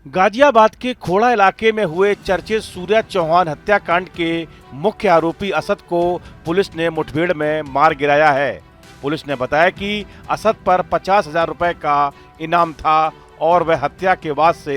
गाजियाबाद के खोड़ा इलाके में हुए चर्चित सूर्या चौहान हत्याकांड के मुख्य आरोपी असद को पुलिस ने मुठभेड़ में मार गिराया है। पुलिस ने बताया कि असद पर 50,000 रुपए का इनाम था और वह हत्या के बाद से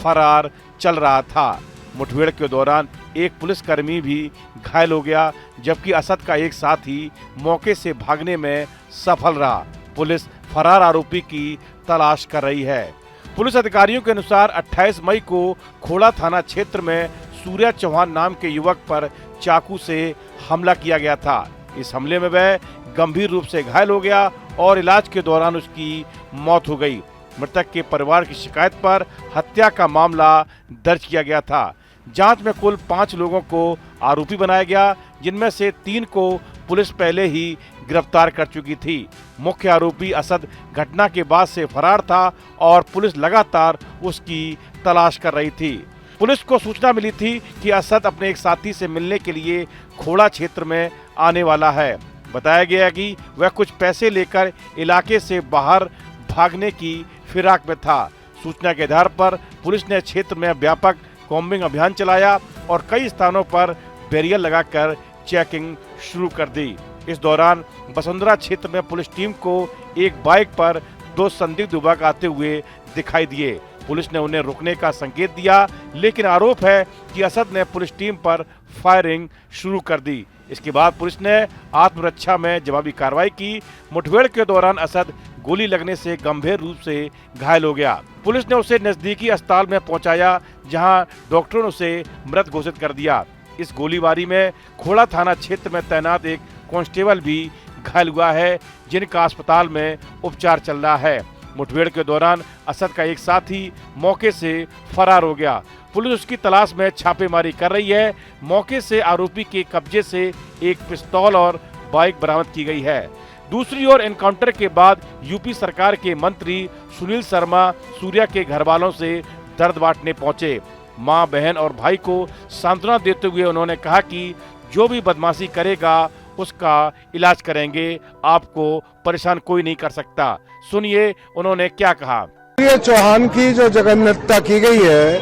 फरार चल रहा था। मुठभेड़ के दौरान एक पुलिसकर्मी भी घायल हो गया, जबकि असद का एक साथी मौके से भागने में सफल रहा। पुलिस फरार आरोपी की तलाश कर रही है। पुलिस अधिकारियों के अनुसार 28 मई को खोड़ा थाना क्षेत्र में सूर्या चौहान नाम के युवक पर चाकू से हमला किया गया था। इस हमले में वह गंभीर रूप से घायल हो गया और इलाज के दौरान उसकी मौत हो गई। मृतक के परिवार की शिकायत पर हत्या का मामला दर्ज किया गया था। जांच में कुल 5 लोगों को आरोपी बनाया गया, जिनमें से 3 को पुलिस पहले ही गिरफ्तार कर चुकी थी। मुख्य आरोपी असद घटना के बाद से फरार था और पुलिस लगातार उसकी तलाश कर रही थी। पुलिस को सूचना मिली थी कि असद अपने एक साथी से मिलने के लिए खोड़ा क्षेत्र में आने वाला है। बताया गया कि वह कुछ पैसे लेकर इलाके से बाहर भागने की फिराक में था। सूचना के आधार पर पुलिस ने क्षेत्र में व्यापक कॉम्बिंग अभियान चलाया और कई स्थानों पर बैरियर लगाकर चेकिंग शुरू कर दी। इस दौरान वसुंधरा क्षेत्र में पुलिस टीम को एक बाइक पर 2 संदिग्ध युवक आते हुए दिखाई दिए। पुलिस ने उन्हें रुकने का संकेत दिया, लेकिन आरोप है कि असद ने पुलिस टीम पर फायरिंग शुरू कर दी। इसके बाद पुलिस ने आत्मरक्षा में जवाबी कार्रवाई की। मुठभेड़ के दौरान असद गोली लगने से गंभीर रूप से घायल हो गया। पुलिस ने उसे नजदीकी अस्पताल में पहुंचाया, जहां डॉक्टरों ने उसे मृत घोषित कर दिया। इस गोलीबारी में खोड़ा थाना क्षेत्र में तैनात एक कांस्टेबल भी घायल हुआ है, जिनका अस्पताल में उपचार चल रहा है। मुठभेड़ के दौरान असद का एक साथी मौके से फरार हो गया। पुलिस उसकी तलाश में छापेमारी कर रही है। मौके से आरोपी के कब्जे से एक पिस्तौल और बाइक बरामद की गई है। दूसरी ओर एनकाउंटर के बाद यूपी सरकार के मंत्री सुनील शर्मा सूर्या के घर वालों से दर्द बांटने पहुंचे। मां, बहन और भाई को सांत्वना देते हुए उन्होंने कहा कि जो भी बदमाशी करेगा उसका इलाज करेंगे, आपको परेशान कोई नहीं कर सकता। सुनिए उन्होंने क्या कहा। ये चौहान की जो जघन्यता की गई है,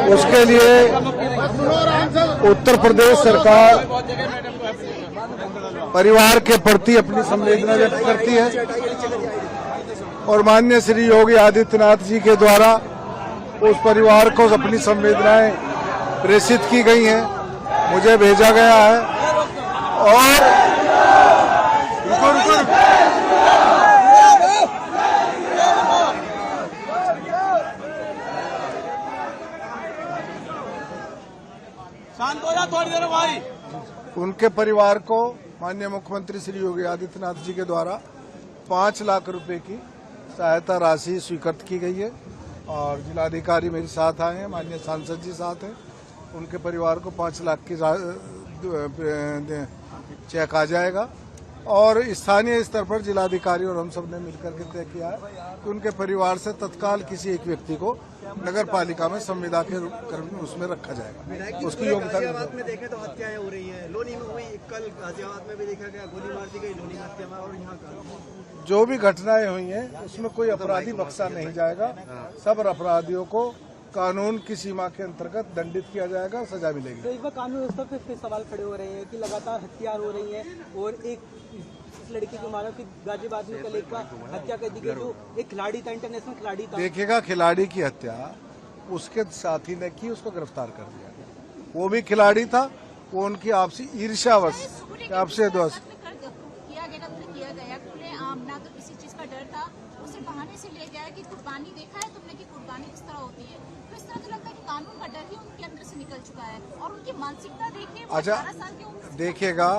उसके लिए उत्तर प्रदेश सरकार परिवार के प्रति अपनी संवेदना व्यक्त करती है और माननीय श्री योगी आदित्यनाथ जी के द्वारा उस परिवार को अपनी संवेदनाएं प्रेषित की गई हैं, मुझे भेजा गया है। और शांत हो जा थोड़ी देर भाई। उनके परिवार को माननीय मुख्यमंत्री श्री योगी आदित्यनाथ जी के द्वारा 5 लाख रुपए की सहायता राशि स्वीकृत की गई है और जिलाधिकारी मेरे साथ आए हैं, माननीय सांसद जी साथ हैं। उनके परिवार को 5 लाख की चेक आ जाएगा और स्थानीय स्तर पर जिलाधिकारी और हम सब ने मिलकर के तय किया है कि उनके परिवार से तत्काल किसी एक व्यक्ति को नगर पालिका में संविदा के उसमें रखा जाएगा। उसकी योग्यता गाजियाबाद में देखें तो हत्याएं हो रही हैं, लोनी में हुई, कल गाजियाबाद में भी देखा गया, गोली मार दी गई लोनी में हत्या में। और यहाँ का जो भी घटनाएं हुई हैं उसमें कोई अपराधी बख्शा नहीं जाएगा। सब अपराधियों को कानून की सीमा के अंतर्गत दंडित किया जाएगा, सजा मिलेगी। तो एक बार कानून व्यवस्था पे फिर सवाल खड़े हो रहे हैं कि लगातार हत्या हो रही है और एक लड़की को मारा, फिर गाजियाबाद में कल एक बार हत्या कर दी गई, जो एक खिलाड़ी था, इंटरनेशनल खिलाड़ी था। देखिएगा, खिलाड़ी की हत्या उसके साथी ने की, उसको गिरफ्तार कर दिया गया। वो भी खिलाड़ी था, वो उनकी आपसी ईर्ष्यावश, आपसे दोस्त किया गया खुले आम, ना तो किसी चीज का डर था। उसे बहाने से ले गया कि कुर्बानी देखा है तुमने कि कुर्बानी किस तरह होती है। तो इस तरह तो लगता है कि कानून का डर ही उनके अंदर से निकल चुका है और उनकी मानसिकता देखिए। अच्छा देखिएगा,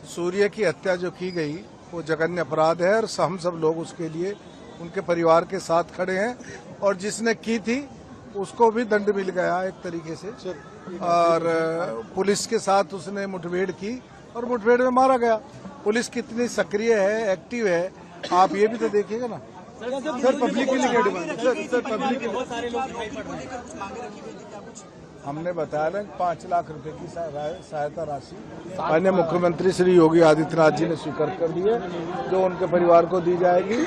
सूर्य की हत्या जो की गई वो जघन्य अपराध है और हम सब लोग उसके लिए उनके परिवार के साथ खड़े हैं और जिसने की थी उसको भी दंड मिल गया एक तरीके से। और पुलिस के साथ उसने मुठभेड़ की और मुठभेड़ में मारा गया। पुलिस कितनी सक्रिय है, एक्टिव है, आप ये भी तो देखिएगा ना। सर पब्लिक के लिए क्या डिमांड? सर पब्लिक के बहुत सारे लोग हमने बताया ना 5 लाख रुपए की सहायता राशि माननीय मुख्यमंत्री श्री योगी आदित्यनाथ जी ने स्वीकार कर दी है, जो उनके परिवार को दी जाएगी।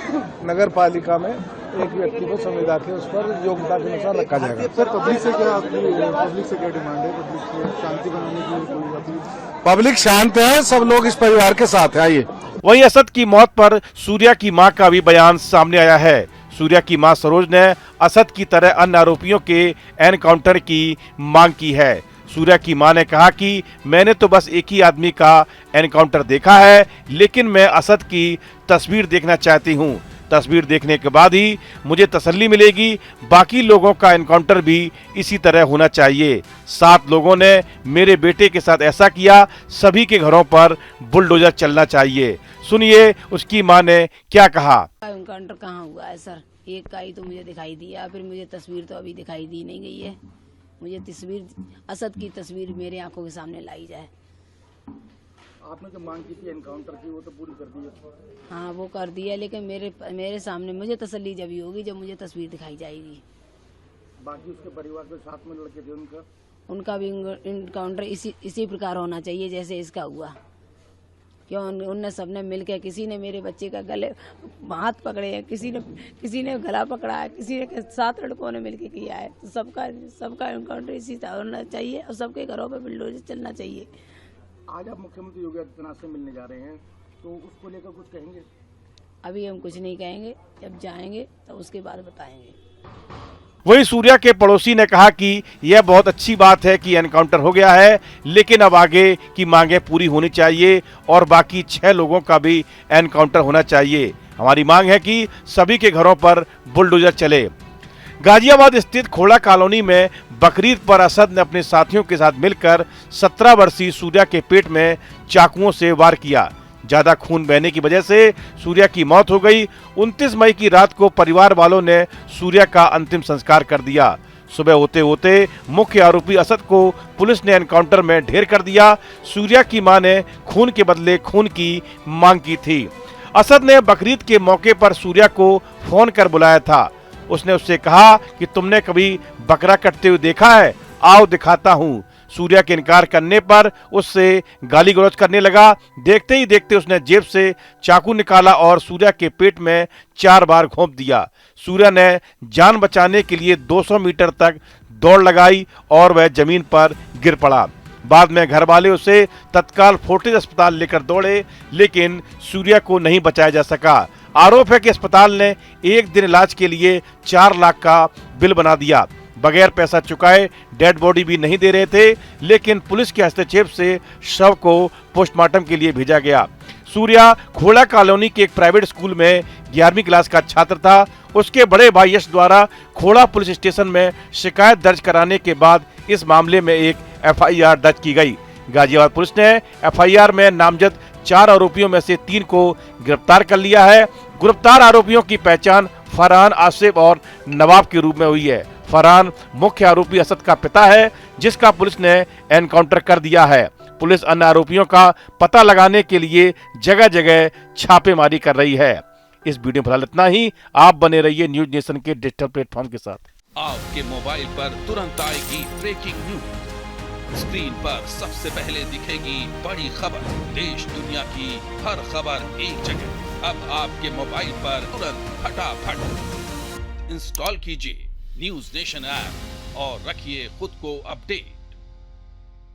नगर पालिका में एक व्यक्ति को संविदा के उस पर योग्यता के अनुसार रखा जाएगा। सर पब्लिक से क्या डिमांड है? पब्लिक से शांति बनाने की कोई अपील? पब्लिक शांत है, सब लोग इस परिवार के साथ है। आइए। वहीं असद की मौत पर सूर्या की मां का भी बयान सामने आया है। सूर्या की मां सरोज ने असद की तरह अन्य आरोपियों के एनकाउंटर की मांग की है। सूर्या की मां ने कहा कि मैंने तो बस एक ही आदमी का एनकाउंटर देखा है, लेकिन मैं असद की तस्वीर देखना चाहती हूं। तस्वीर देखने के बाद ही मुझे तसल्ली मिलेगी। बाकी लोगों का एनकाउंटर भी इसी तरह होना चाहिए। 7 लोगों ने मेरे बेटे के साथ ऐसा किया, सभी के घरों पर बुलडोजर चलना चाहिए। सुनिए उसकी मां ने क्या कहा। एनकाउंटर कहाँ हुआ है सर? एक का ही तो मुझे दिखाई दिया, फिर मुझे तस्वीर तो अभी दिखाई दी नहीं गई है। मुझे तस्वीर, असद की तस्वीर मेरे आंखों के सामने लाई जाए। आपने जो मांग की थी एनकाउंटर की, वो तो पूरी कर दी है? हाँ वो कर दिया, लेकिन मेरे सामने मुझे तसल्ली जब ही होगी जब मुझे तस्वीर दिखाई जाएगी। बाकी उसके परिवार के साथ में लड़के थे उनका भी एनकाउंटर इसी प्रकार होना चाहिए जैसे इसका हुआ। क्यों उनने सबने मिलकर, किसी ने मेरे बच्चे का गले हाथ पकड़े हैं, किसी ने गला पकड़ा है, किसी ने 7 लड़कों ने मिलकर किया है। तो सबका एनकाउंटर इसी तरह होना चाहिए और सबके घरों पे बुलडोजर चलना चाहिए। आज आप मुख्यमंत्री योगी आदित्यनाथ से मिलने जा रहे हैं, तो उसको लेकर कुछ कहेंगे? अभी हम कुछ नहीं कहेंगे, जब जाएंगे तो उसके बाद बताएंगे। वहीं सूर्या के पड़ोसी ने कहा कि यह बहुत अच्छी बात है कि एनकाउंटर हो गया है, लेकिन अब आगे की मांगें पूरी होनी चाहिए और बाकी 6 लोगों का भी एनकाउंटर होना चाहिए। हमारी मांग है कि सभी के घरों पर बुलडोजर चले। गाजियाबाद स्थित खोड़ा कॉलोनी में बकरीद पर असद ने अपने साथियों के साथ मिलकर 17 वर्षीय सूर्या के पेट में चाकुओं से वार किया। ज्यादा खून बहने की वजह से सूर्या की मौत हो गई। 29 मई की रात को परिवार वालों ने सूर्या का अंतिम संस्कार कर दिया। सुबह होते होते मुख्य आरोपी असद को पुलिस ने एनकाउंटर में ढेर कर दिया। सूर्या की मां ने खून के बदले खून की मांग की थी। असद ने बकरीद के मौके पर सूर्या को फोन कर बुलाया था। उसने उससे कहा कि तुमने कभी बकरा कटते हुए देखा है? आओ दिखाता हूं। सूर्या के इनकार करने पर उससे गाली गलौज करने लगा। देखते ही देखते उसने जेब से चाकू निकाला और सूर्या के पेट में 4 बार घोंप दिया। सूर्या ने जान बचाने के लिए 200 मीटर तक दौड़ लगाई और वह जमीन पर गिर पड़ा। बाद में घर वाले उसे तत्काल फोर्टिस अस्पताल लेकर दौड़े, लेकिन सूर्या को नहीं बचाया जा सका। आरोप है कि अस्पताल ने 1 दिन इलाज के लिए 4 लाख का बिल बना दिया। बगैर पैसा चुकाए डेड बॉडी भी नहीं दे रहे थे, लेकिन पुलिस के हस्तक्षेप से शव को पोस्टमार्टम के लिए भेजा गया। सूर्या खोड़ा कॉलोनी के एक प्राइवेट स्कूल में 11वीं क्लास का छात्र था। उसके बड़े भाई यश द्वारा खोड़ा पुलिस स्टेशन में शिकायत दर्ज कराने के बाद इस मामले में एक FIR दर्ज की गई। गाजियाबाद पुलिस ने FIR में नामजद 4 आरोपियों में से 3 को गिरफ्तार कर लिया है। गिरफ्तार आरोपियों की पहचान फरहान, आसिफ और नवाब के रूप में हुई है। फरहान मुख्य आरोपी असद का पिता है, जिसका पुलिस ने एनकाउंटर कर दिया है। पुलिस अन्य आरोपियों का पता लगाने के लिए जगह जगह छापेमारी कर रही है। इस वीडियो में फिलहाल इतना ही। आप बने रहिए न्यूज नेशन के डिजिटल प्लेटफॉर्म के साथ। आपके मोबाइल पर तुरंत आएगी ब्रेकिंग न्यूज। स्क्रीन पर सबसे पहले दिखेगी बड़ी खबर। देश दुनिया की हर खबर एक जगह। अब आपके मोबाइल पर तुरंत फटाफट इंस्टॉल कीजिए न्यूज नेशन ऐप और रखिए खुद को अपडेट।